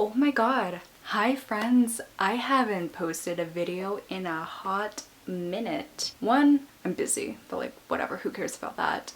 Oh my god. Hi friends, I haven't posted a video in a hot minute. One, I'm busy, but like whatever, who cares about that?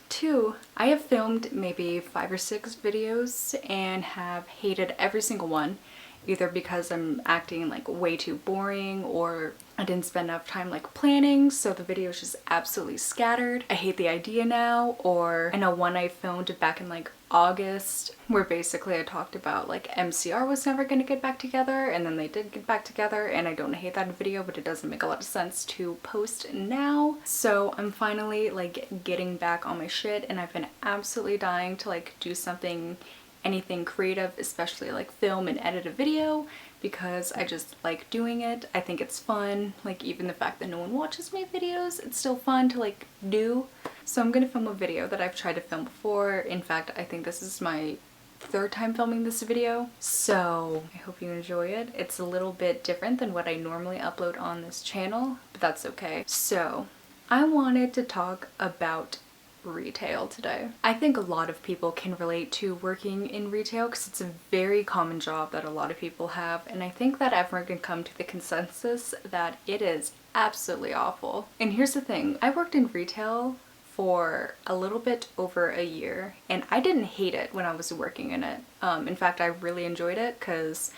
Two, I have filmed maybe 5 or 6 videos and have hated every single one, either because I'm acting like way too boring or I didn't spend enough time like planning, so the video is just absolutely scattered. I hate the idea now. Or I know one I filmed back in like August where basically I talked about like MCR was never gonna get back together, and then they did get back together, and I don't hate that video, but it doesn't make a lot of sense to post now. So I'm finally like getting back on my shit, and I've been absolutely dying to like do something, anything creative, especially like film and edit a video, because I just like doing it. I think it's fun. Like even the fact that no one watches my videos, it's still fun to like do. So I'm gonna film a video that I've tried to film before. In fact, I think this is my 3rd time filming this video. So I hope you enjoy it. It's a little bit different than what I normally upload on this channel, but that's okay. So I wanted to talk about retail today. I think a lot of people can relate to working in retail because it's a very common job that a lot of people have, and I think that everyone can come to the consensus that it is absolutely awful. And here's the thing, I worked in retail for a little bit over a year and I didn't hate it when I was working in it. In fact, I really enjoyed it because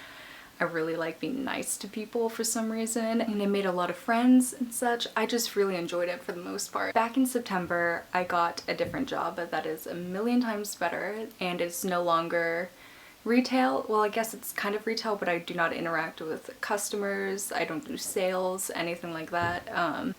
I really like being nice to people for some reason, and I made a lot of friends and such. I just really enjoyed it for the most part. Back in September, I got a different job that is a million times better, and it's no longer retail. Well, I guess it's kind of retail, but I do not interact with customers. I don't do sales, anything like that.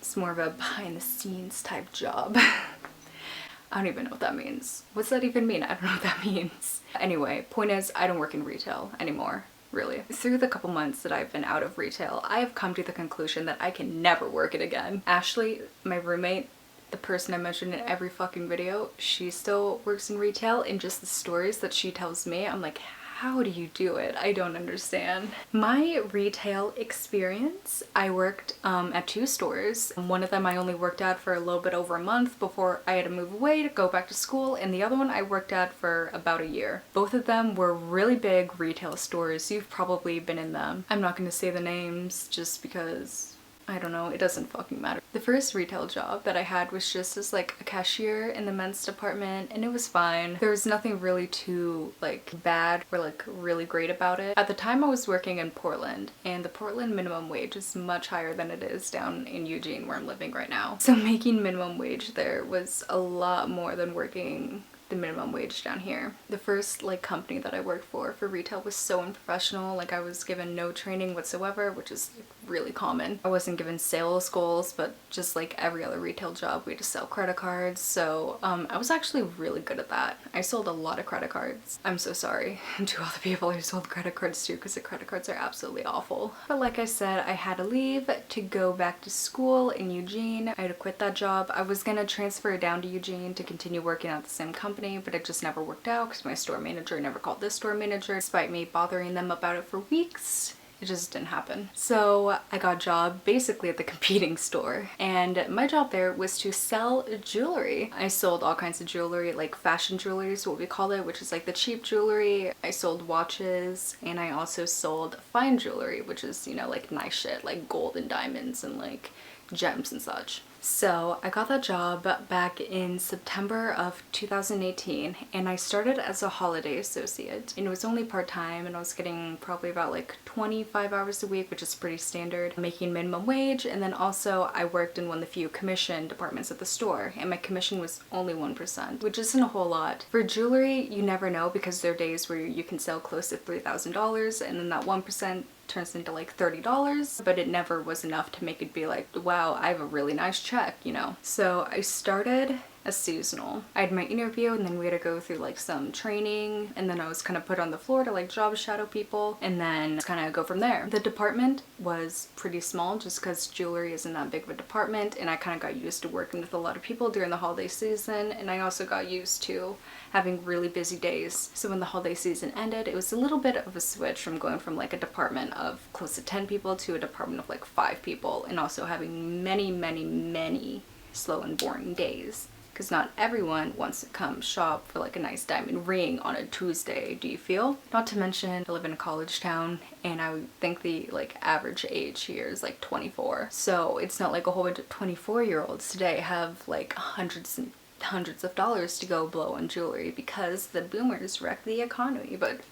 It's more of a behind the scenes type job. I don't even know what that means. What's that even mean? I don't know what that means. Anyway, point is, I don't work in retail anymore. Really. Through the couple months that I've been out of retail, I have come to the conclusion that I can never work it again. Ashley, my roommate, the person I mentioned in every fucking video, she still works in retail, and just the stories that she tells me, I'm like, how do you do it? I don't understand. My retail experience, I worked at 2 stores. One of them I only worked at for a little bit over a month before I had to move away to go back to school, and the other one I worked at for about a year. Both of them were really big retail stores. You've probably been in them. I'm not gonna say the names just because I don't know, it doesn't fucking matter. The first retail job that I had was just as like a cashier in the men's department, and it was fine. There was nothing really too like bad or like really great about it. At the time I was working in Portland, and the Portland minimum wage is much higher than it is down in Eugene where I'm living right now. So making minimum wage there was a lot more than working the minimum wage down here. The first like company that I worked for retail was so unprofessional. Like I was given no training whatsoever, which is like, really common. I wasn't given sales goals, but just like every other retail job, we had to sell credit cards. So I was actually really good at that. I sold a lot of credit cards. I'm so sorry to all the people who sold credit cards too, because the credit cards are absolutely awful. But like I said, I had to leave to go back to school in Eugene. I had to quit that job. I was gonna transfer down to Eugene to continue working at the same company, but it just never worked out because my store manager never called this store manager, despite me bothering them about it for weeks. It just didn't happen. So I got a job basically at the competing store, and my job there was to sell jewelry. I sold all kinds of jewelry, like fashion jewelry is what we call it, which is like the cheap jewelry. I sold watches, and I also sold fine jewelry, which is, you know, like nice shit, like gold and diamonds and like gems and such. So I got that job back in September of 2018, and I started as a holiday associate, and it was only part-time, and I was getting probably about like 25 hours a week, which is pretty standard, making minimum wage. And then also I worked in one of the few commission departments at the store, and my commission was only 1%, which isn't a whole lot. For jewelry, you never know, because there are days where you can sell close to $3,000, and then that 1% turns into like $30, but it never was enough to make it be like, wow, I have a really nice check, you know? So I started as seasonal. I had my interview, and then we had to go through like some training, and then I was kind of put on the floor to like job shadow people, and then kind of go from there. The department was pretty small just because jewelry isn't that big of a department, and I kind of got used to working with a lot of people during the holiday season, and I also got used to having really busy days. So when the holiday season ended, it was a little bit of a switch from going from like a department of close to 10 people to a department of like 5 people, and also having many slow and boring days, because not everyone wants to come shop for like a nice diamond ring on a Tuesday, do you feel? Not to mention I live in a college town and I would think the like average age here is like 24. So it's not like a whole bunch of 24-year-olds today have like hundreds of dollars to go blow on jewelry because the boomers wreck the economy. But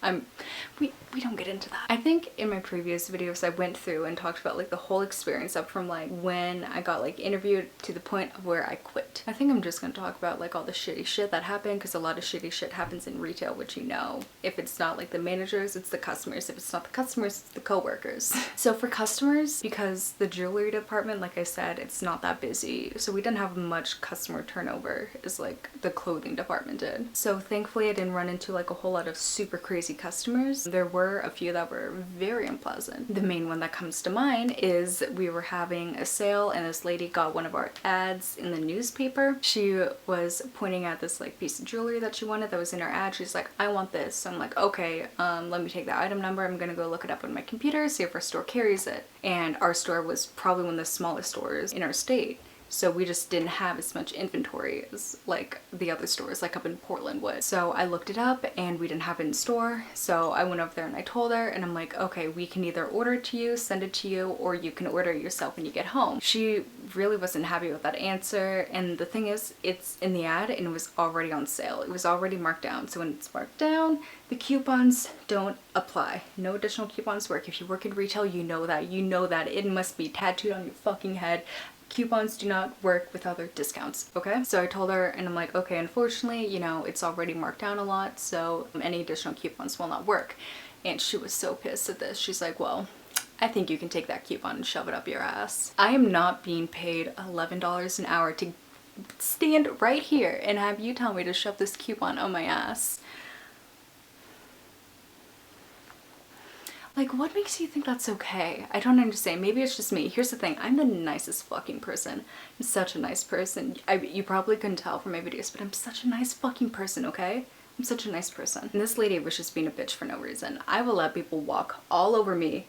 we don't get into that. I think in my previous videos I went through and talked about like the whole experience up from like when I got like interviewed to the point of where I quit. I think I'm just gonna talk about like all the shitty shit that happened, because a lot of shitty shit happens in retail, which you know, if it's not like the managers, it's the customers. If it's not the customers, it's the co-workers. So for customers, because the jewelry department, like I said, it's not that busy, so we didn't have much customer turnover as like the clothing department did. So thankfully I didn't run into like a whole lot of super crazy customers. There were a few that were very unpleasant. The main one that comes to mind is we were having a sale and this lady got one of our ads in the newspaper. She was pointing at this like piece of jewelry that she wanted that was in our ad. She's like, I want this. So I'm like, okay, let me take the item number. I'm gonna go look it up on my computer, see if our store carries it. And our store was probably one of the smallest stores in our state. So we just didn't have as much inventory as like the other stores like up in Portland would. So I looked it up and we didn't have it in store. So I went over there and I told her, and I'm like, okay, we can either order it to you, send it to you, or you can order it yourself when you get home. She really wasn't happy with that answer. And the thing is, it's in the ad and it was already on sale. It was already marked down. So when it's marked down, the coupons don't apply. No additional coupons work. If you work in retail, you know that. You know that it must be tattooed on your fucking head. Coupons do not work with other discounts, okay? So I told her and I'm like, okay, unfortunately, you know, it's already marked down a lot, so any additional coupons will not work. And she was so pissed at this. She's like, well, I think you can take that coupon and shove it up your ass. I am not being paid $11 an hour to stand right here and have you tell me to shove this coupon on my ass. Like, what makes you think that's okay? I don't understand. Maybe it's just me. Here's the thing. I'm the nicest fucking person. I'm such a nice person. You probably couldn't tell from my videos, but I'm such a nice fucking person, okay? I'm such a nice person. And this lady was just being a bitch for no reason. I will let people walk all over me,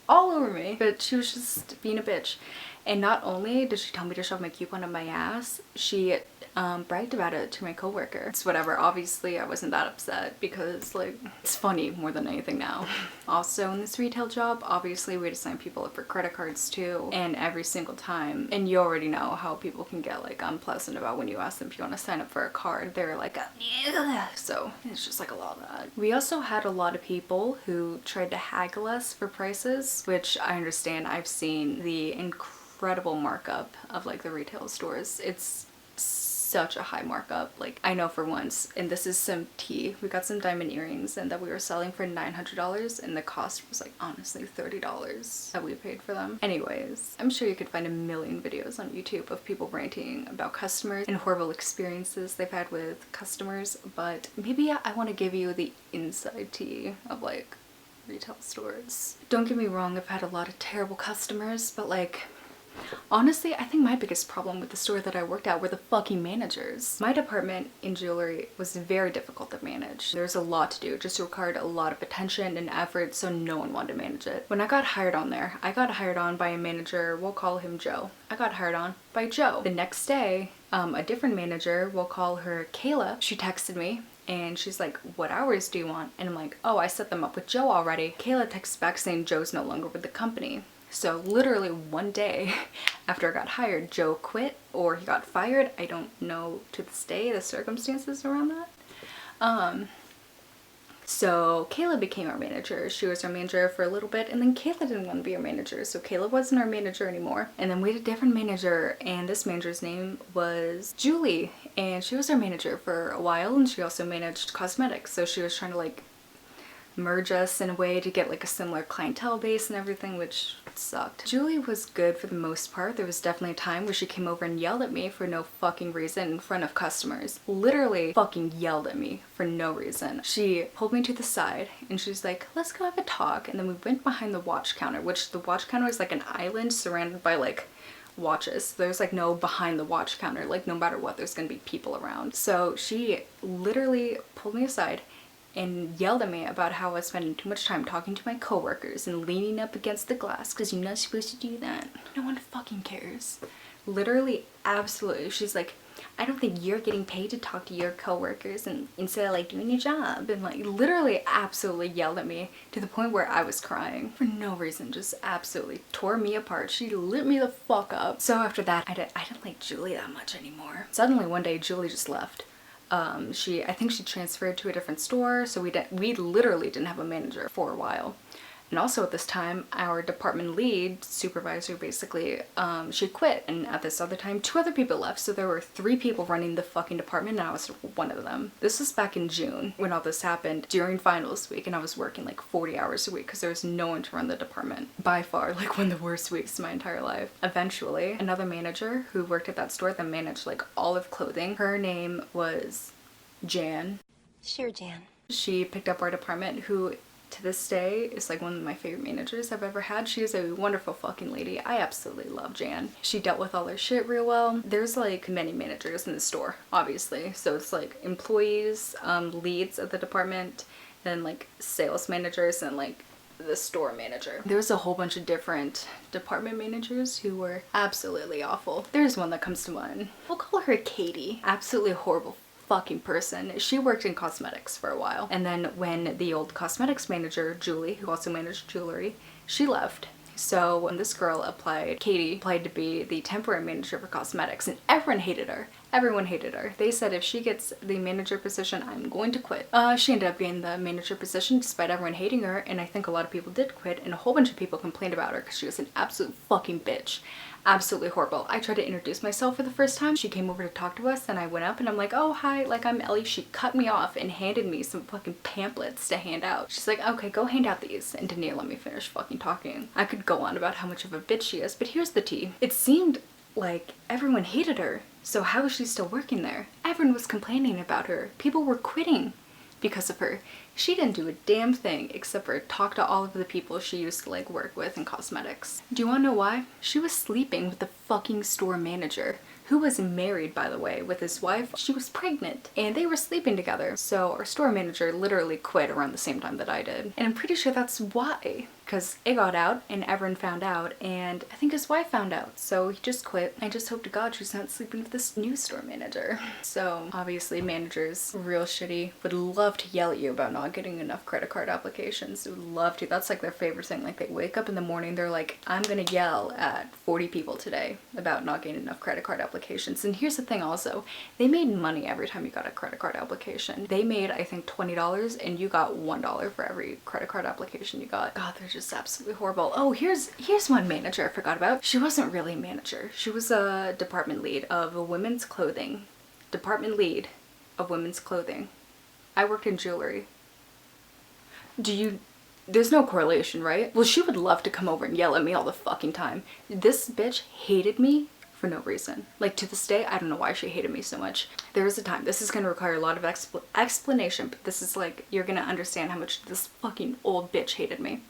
but she was just being a bitch. And not only did she tell me to shove my coupon up my ass, she bragged about it to my coworker. It's whatever. Obviously I wasn't that upset because like it's funny more than anything now. Also in this retail job, obviously we had to sign people up for credit cards too, and every single time, and you already know how people can get like unpleasant about when you ask them if you want to sign up for a card. They're like, ugh. So it's just like a lot of that. We also had a lot of people who tried to haggle us for prices, which I understand. I've seen the incredible markup of like the retail stores. It's such a high markup. Like I know for once, and this is some tea, we got some diamond earrings and that we were selling for $900 and the cost was like honestly $30 that we paid for them. Anyways, I'm sure you could find a million videos on YouTube of people ranting about customers and horrible experiences they've had with customers, but maybe I want to give you the inside tea of like retail stores. Don't get me wrong, I've had a lot of terrible customers, but like honestly, I think my biggest problem with the store that I worked at were the fucking managers. My department in jewelry was very difficult to manage. There's a lot to do. It just required a lot of attention and effort, so no one wanted to manage it. When I got hired on there, I got hired on by a manager, we'll call him Joe. I got hired on by Joe. The next day, a different manager, we'll call her Kayla, she texted me and she's like, what hours do you want? And I'm like, oh, I set them up with Joe already. Kayla texts back saying Joe's no longer with the company. So literally one day after I got hired, Joe quit or he got fired. I don't know to this day the circumstances around that. So Kayla became our manager. She was our manager for a little bit and then Kayla didn't want to be our manager. So Kayla wasn't our manager anymore. And then we had a different manager and this manager's name was Julie. And she was our manager for a while and she also managed cosmetics. So she was trying to like merge us in a way to get like a similar clientele base and everything, which sucked. Julie was good for the most part. There was definitely a time where she came over and yelled at me for no fucking reason in front of customers. Literally fucking yelled at me for no reason. She pulled me to the side and she's like, let's go have a talk. And then we went behind the watch counter, which the watch counter is like an island surrounded by like watches. There's like no behind the watch counter, like no matter what there's gonna be people around. So she literally pulled me aside and yelled at me about how I was spending too much time talking to my coworkers and leaning up against the glass because you're not supposed to do that. No one fucking cares. Literally, absolutely. She's like, I don't think you're getting paid to talk to your coworkers and instead of like doing your job, and like literally absolutely yelled at me to the point where I was crying for no reason, just absolutely tore me apart. She lit me the fuck up. So after that, I didn't like Julie that much anymore. Suddenly one day Julie just left. I think she transferred to a different store, so we literally didn't have a manager for a while. And also at this time, our department lead supervisor basically, she quit. And at this other time, 2 other people left. So there were 3 people running the fucking department and I was one of them. This was back in June when all this happened during finals week, and I was working like 40 hours a week because there was no one to run the department. By far, like one of the worst weeks of my entire life. Eventually, another manager who worked at that store that managed like all of clothing, her name was Jan. Sure, Jan. She picked up our department, who to this day is like one of my favorite managers I've ever had. She is a wonderful fucking lady. I absolutely love Jan. She dealt with all her shit real well. There's like many managers in the store, obviously. So it's like employees, leads of the department, then like sales managers, and like the store manager. There's a whole bunch of different department managers who were absolutely awful. There's one that comes to mind. We'll call her Katie. Absolutely horrible fucking person. She worked in cosmetics for a while, and then when the old cosmetics manager Julie, who also managed jewelry, she left. So when this girl applied, Katie applied to be the temporary manager for cosmetics, and everyone hated her. Everyone hated her. They said if she gets the manager position, I'm going to quit. She ended up getting the manager position despite everyone hating her, and I think a lot of people did quit, and a whole bunch of people complained about her because she was an absolute fucking bitch. Absolutely horrible. I tried to introduce myself for the first time. She came over to talk to us and I went up and I'm like, oh hi, like I'm Ellie. She cut me off and handed me some fucking pamphlets to hand out. She's like, okay, go hand out these, and didn't even let me finish fucking talking. I could go on about how much of a bitch she is, but here's the tea. It seemed like everyone hated her. So how is she still working there? Everyone was complaining about her. People were quitting because of her. She didn't do a damn thing except for talk to all of the people she used to like work with in cosmetics. Do you wanna know why? She was sleeping with the fucking store manager, who was married, by the way, with his wife. She was pregnant and they were sleeping together. So our store manager literally quit around the same time that I did. And I'm pretty sure that's why, because it got out and everyone found out, and I think his wife found out. So he just quit. I just hope to God she's not sleeping with this new store manager. So obviously managers, real shitty, would love to yell at you about not getting enough credit card applications. They would love to. That's like their favorite thing. Like they wake up in the morning, they're like, I'm gonna yell at 40 people today about not getting enough credit card applications. And here's the thing also, they made money every time you got a credit card application. They made, I think, $20 and you got $1 for every credit card application you got. God, they're just absolutely horrible. Oh, here's one manager I forgot about. She wasn't really a manager. She was a department lead of women's clothing. Department lead of women's clothing. I worked in jewelry. There's no correlation, right? Well, she would love to come over and yell at me all the fucking time. This bitch hated me for no reason. Like to this day, I don't know why she hated me so much. There was a time, this is gonna require a lot of explanation, but this is like, you're gonna understand how much this fucking old bitch hated me.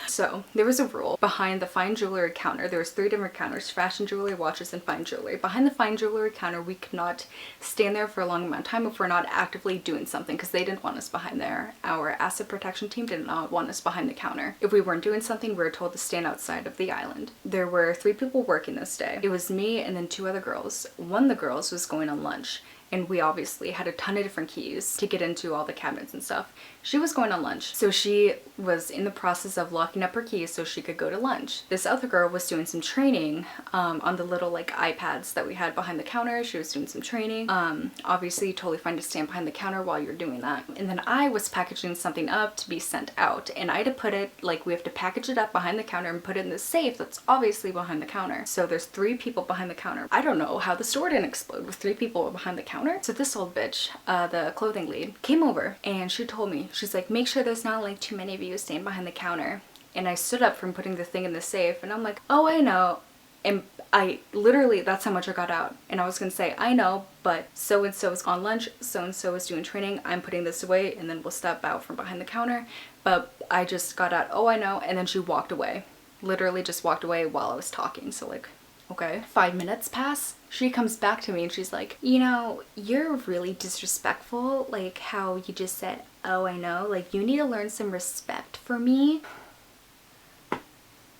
So there was a rule behind the fine jewelry counter. There was 3 different counters: fashion jewelry, watches, and fine jewelry. Behind the fine jewelry counter, we could not stand there for a long amount of time if we're not actively doing something, because they didn't want us behind there. Our asset protection team did not want us behind the counter. If we weren't doing something, we were told to stand outside of the island. There were 3 people working this day. It was me and then 2 other girls. One of the girls was going on lunch, and we obviously had a ton of different keys to get into all the cabinets and stuff. She was going on lunch, so she was in the process of locking up her keys so she could go to lunch. This other girl was doing some training on the little like iPads that we had behind the counter. She was doing some training. Obviously totally fine to stand behind the counter while you're doing that. And then I was packaging something up to be sent out, and I had to put it, like we have to package it up behind the counter and put it in the safe that's obviously behind the counter. So there's 3 people behind the counter. I don't know how the store didn't explode with 3 people behind the counter. So this old bitch, the clothing lead, came over and she told me, she's like, make sure there's not like too many of you staying behind the counter. And I stood up from putting the thing in the safe and I'm like, oh, I know. And I literally, that's how much I got out. And I was gonna say, I know, but so-and-so is on lunch, so-and-so is doing training, I'm putting this away, and then we'll step out from behind the counter. But I just got out, oh, I know. And then she walked away. Literally just walked away while I was talking. So like, okay. 5 minutes pass. She comes back to me and she's like, you know, you're really disrespectful. Like how you just said, oh, I know. Like you need to learn some respect for me.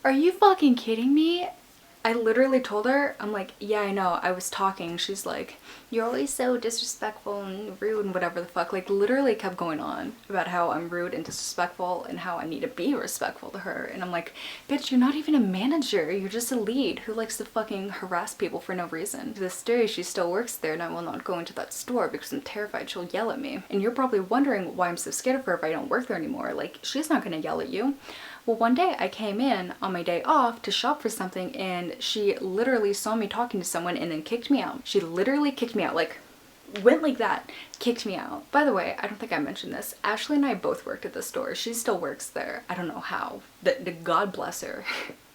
Are you fucking kidding me? I literally told her, I'm like, yeah, I know, I was talking. She's like, you're always so disrespectful and rude and whatever the fuck. Like, literally kept going on about how I'm rude and disrespectful and how I need to be respectful to her. And I'm like, bitch, you're not even a manager. You're just a lead who likes to fucking harass people for no reason. To this day, she still works there and I will not go into that store because I'm terrified she'll yell at me. And you're probably wondering why I'm so scared of her if I don't work there anymore. Like, she's not gonna yell at you. Well, one day I came in on my day off to shop for something and she literally saw me talking to someone and then kicked me out. She literally kicked me out, like went like that, kicked me out. By the way, I don't think I mentioned this. Ashley and I both worked at the store. She still works there. I don't know how. God bless her.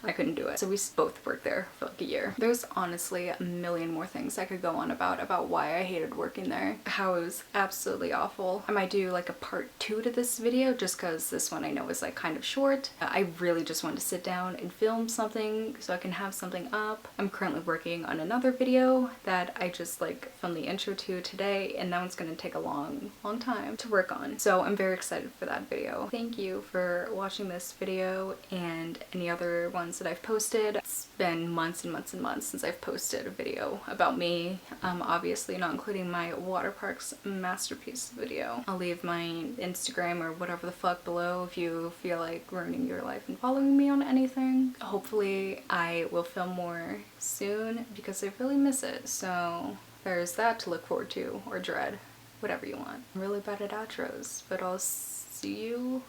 I couldn't do it. So we both worked there for like a year. There's honestly a million more things I could go on about why I hated working there. How it was absolutely awful. I might do like a part 2 to this video just because this one I know is like kind of short. I really just wanted to sit down and film something so I can have something up. I'm currently working on another video that I just like filmed the intro to today, and that one's gonna take a long time to work on. So I'm very excited for that video. Thank you for watching this video and any other ones that I've posted. It's been months and months and months since I've posted a video about me, obviously not including my water parks masterpiece video. I'll leave my Instagram or whatever the fuck below if you feel like ruining your life and following me on anything. Hopefully I will film more soon because I really miss it, so there's that to look forward to, or dread, whatever you want. I'm really bad at outros, but I'll see you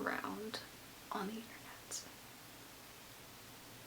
around on the internet.